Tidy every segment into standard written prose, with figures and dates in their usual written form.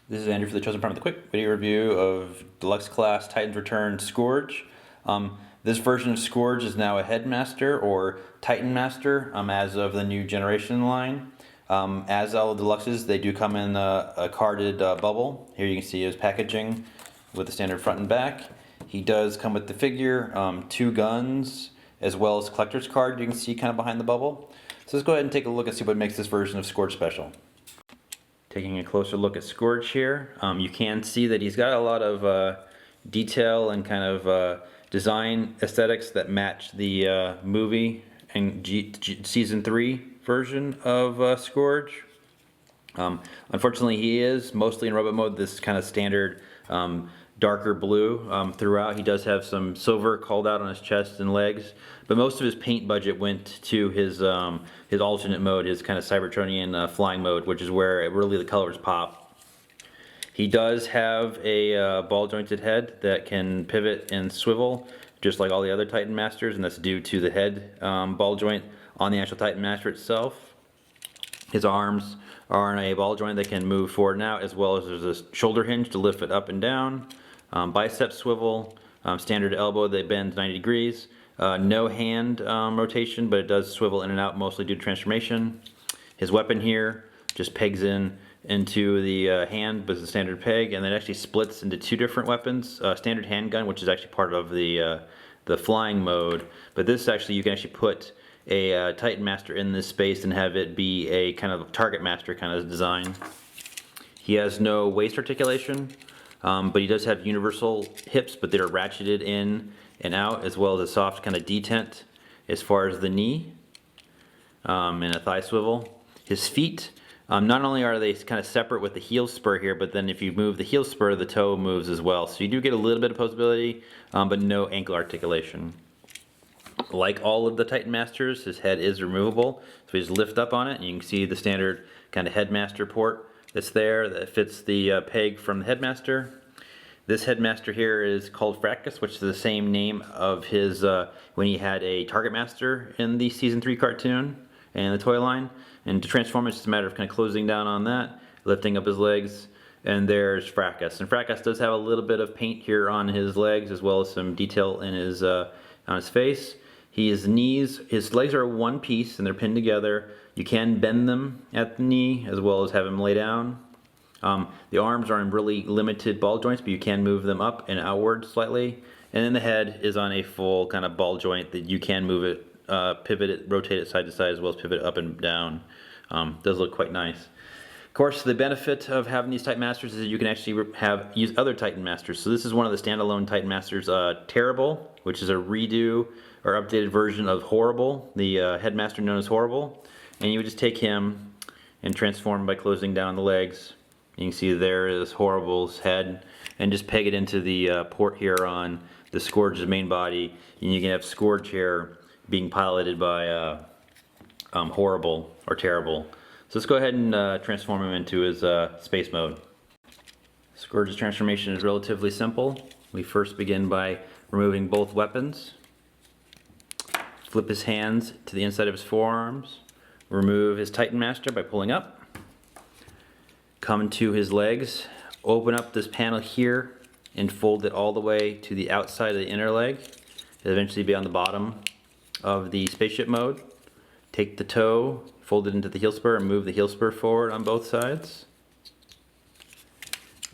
This is Andrew for the Chosen Prime with a quick video review of Deluxe Class Titans Return Scourge. This version of Scourge is now a Headmaster or Titan Master as of the new generation line. As all the Deluxes, they do come in a carded bubble. Here you can see his packaging with the standard front and back. He does come with the figure, 2 guns, as well as collector's card you can see kind of behind the bubble. So let's go ahead and take a look and see what makes this version of Scourge special. Taking a closer look at Scourge here, you can see that he's got a lot of detail and kind of design aesthetics that match the movie and Season 3 version of Scourge. Unfortunately, he is mostly in robot mode, this kind of standard darker blue throughout. He does have some silver called out on his chest and legs, but most of his paint budget went to his alternate mode, his kind of Cybertronian flying mode, which is where really the colors pop. He does have a ball jointed head that can pivot and swivel just like all the other Titan Masters, and that's due to the head ball joint on the actual Titan Master itself. His arms are on a ball joint that can move forward and out, as well as there's a shoulder hinge to lift it up and down. Bicep swivel, standard elbow that bends 90 degrees. No hand rotation, but it does swivel in and out, mostly due to transformation. His weapon here just pegs into the hand, but it's a standard peg, and then actually splits into 2 different weapons. Standard handgun, which is actually part of the flying mode, but this actually, you can actually put a Titan Master in this space and have it be a kind of target master kind of design. He has no waist articulation, but he does have universal hips, but they're ratcheted in and out, as well as a soft kind of detent as far as the knee and a thigh swivel. His feet, not only are they kind of separate with the heel spur here, but then if you move the heel spur, the toe moves as well. So you do get a little bit of posability, but no ankle articulation. Like all of the Titan Masters, his head is removable, so you just lift up on it and you can see the standard kind of Headmaster port that's there that fits the peg from the Headmaster. This Headmaster here is called Fracas, which is the same name of his when he had a Target Master in the Season 3 cartoon and the toy line. And to transform, it's just a matter of kind of closing down on that, lifting up his legs, and there's Fracas. And Fracas does have a little bit of paint here on his legs, as well as some detail in his on his face. His legs are one piece and they're pinned together. You can bend them at the knee as well as have him lay down. The arms are in really limited ball joints, but you can move them up and outward slightly. And then the head is on a full kind of ball joint that you can move it, pivot it, rotate it side to side, as well as pivot it up and down. Does look quite nice. Of course, the benefit of having these Titan Masters is that you can actually use other Titan Masters. So this is one of the standalone Titan Masters, Terrible, which is a redo or updated version of Horrible, the Headmaster known as Horrible. And you would just take him and transform him by closing down the legs. You can see there is Horrible's head, and just peg it into the port here on the Scourge's main body, and you can have Scourge here being piloted by Horrible or Terrible. So let's go ahead and transform him into his space mode. Scourge's transformation is relatively simple. We first begin by removing both weapons. Flip his hands to the inside of his forearms. Remove his Titan Master by pulling up. Come to his legs. Open up this panel here and fold it all the way to the outside of the inner leg. It'll eventually be on the bottom of the spaceship mode. Take the toe, fold it into the heel spur, and move the heel spur forward on both sides.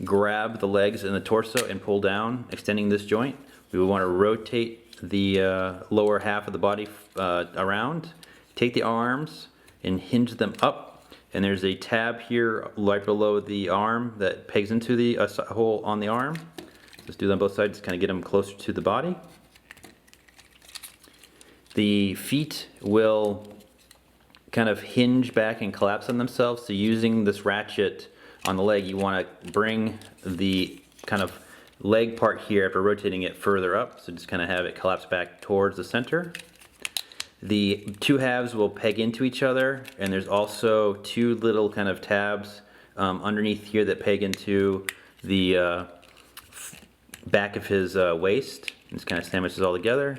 Grab the legs and the torso and pull down, extending this joint. We will want to rotate the lower half of the body around. Take the arms and hinge them up, and there's a tab here right below the arm that pegs into the hole on the arm. Just do that on both sides to kind of get them closer to the body. The feet will kind of hinge back and collapse on themselves, so using this ratchet on the leg, you want to bring the kind of leg part here after rotating it further up, so just kind of have it collapse back towards the center. The 2 halves will peg into each other, and there's also 2 little kind of tabs underneath here that peg into the back of his waist. And just kind of sandwiches all together.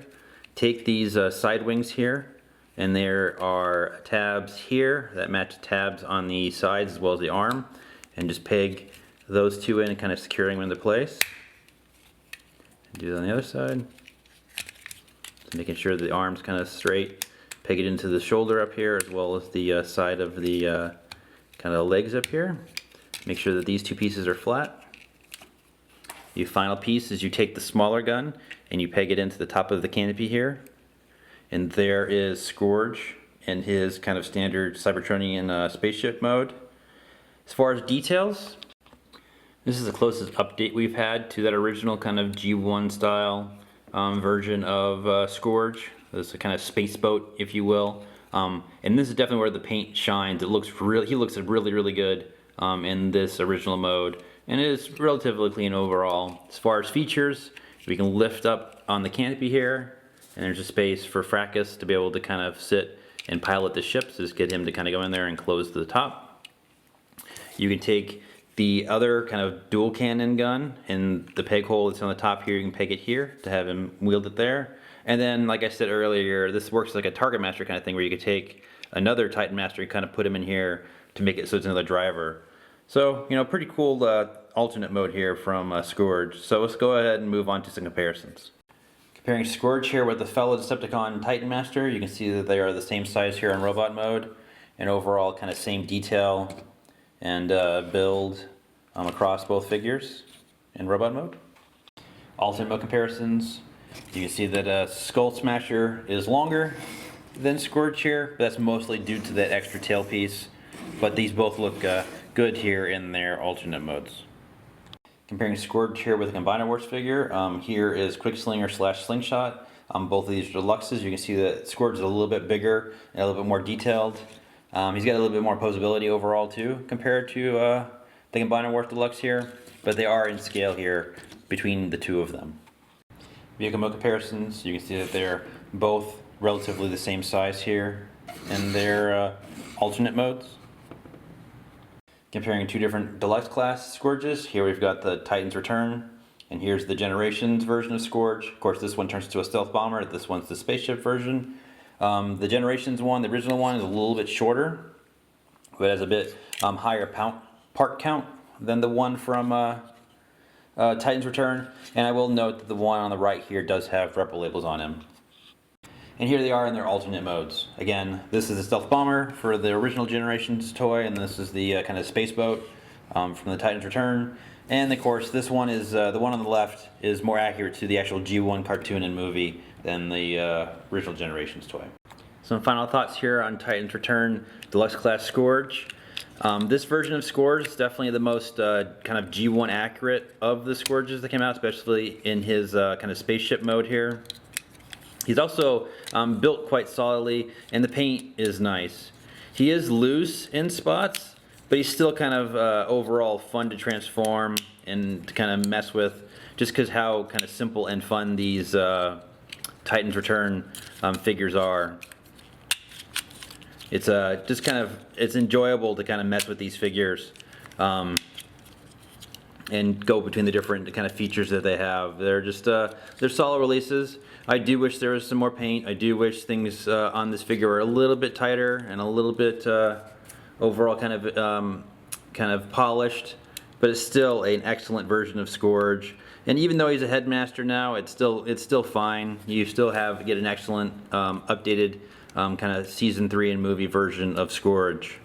Take these side wings here, and there are tabs here that match tabs on the sides as well as the arm, and just peg those two in and kind of securing them into place. Do that on the other side. Just making sure the arm's kind of straight. Peg it into the shoulder up here as well as the side of the kind of legs up here. Make sure that these two pieces are flat. The final piece is you take the smaller gun and you peg it into the top of the canopy here. And there is Scourge in his kind of standard Cybertronian spaceship mode. As far as details, this is the closest update we've had to that original kind of G1 style version of Scourge. This is a kind of space boat, if you will. And this is definitely where the paint shines. He looks really good in this original mode. And it is relatively clean overall. As far as features, we can lift up on the canopy here, and there's a space for Fracas to be able to kind of sit and pilot the ship, so just get him to kind of go in there and close to the top. You can take the other kind of dual cannon gun and the peg hole that's on the top here, you can peg it here to have him wield it there. And then, like I said earlier, this works like a Target Master kind of thing where you could take another Titan Master and kind of put him in here to make it so it's another driver. So, you know, pretty cool alternate mode here from Scourge. So let's go ahead and move on to some comparisons. Comparing Scourge here with the fellow Decepticon Titan Master, you can see that they are the same size here in robot mode, and overall kind of same detail and build across both figures in robot mode. Alternate mode comparisons, you can see that Skull Smasher is longer than Scourge here, but that's mostly due to that extra tail piece, but these both look good here in their alternate modes. Comparing Scourge here with a Combiner Wars figure, here is Quickslinger / Slingshot. Both of these are deluxes. You can see that Scourge is a little bit bigger and a little bit more detailed. He's got a little bit more posability overall too compared to the Combiner Wars Deluxe here, but they are in scale here between the two of them. Vehicle mode comparisons, you can see that they're both relatively the same size here in their alternate modes. Comparing two different deluxe class Scourges, here we've got the Titans Return, and here's the Generations version of Scourge. Of course, this one turns into a stealth bomber, this one's the spaceship version. The Generations one, the original one, is a little bit shorter, but has a bit higher part count than the one from Titans Return. And I will note that the one on the right here does have Rebel labels on him. And here they are in their alternate modes. Again, this is a stealth bomber for the original Generations toy, and this is the kind of space boat from the Titans Return. And of course, this one is the one on the left is more accurate to the actual G1 cartoon and movie than the original Generations toy. Some final thoughts here on Titans Return Deluxe Class Scourge. This version of Scourge is definitely the most kind of G1 accurate of the Scourges that came out, especially in his kind of spaceship mode here. He's also built quite solidly, and the paint is nice. He is loose in spots, but he's still kind of overall fun to transform and to kind of mess with, just because how kind of simple and fun these Titans Return figures are. It's just kind of, it's enjoyable to kind of mess with these figures and go between the different kind of features that they have. They're just they're solid releases. I do wish there was some more paint. I do wish things on this figure were a little bit tighter and a little bit overall kind of polished, but it's still an excellent version of Scourge. And even though he's a Headmaster now, it's still fine. You still get an excellent updated kind of season 3 and movie version of Scourge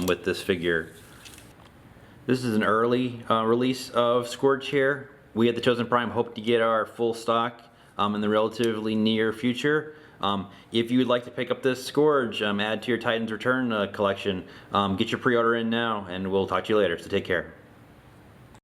with this figure. This is an early release of Scourge here. We at the Chosen Prime hope to get our full stock in the relatively near future. If you would like to pick up this Scourge, add to your Titans Return collection, get your pre-order in now, and we'll talk to you later, so take care.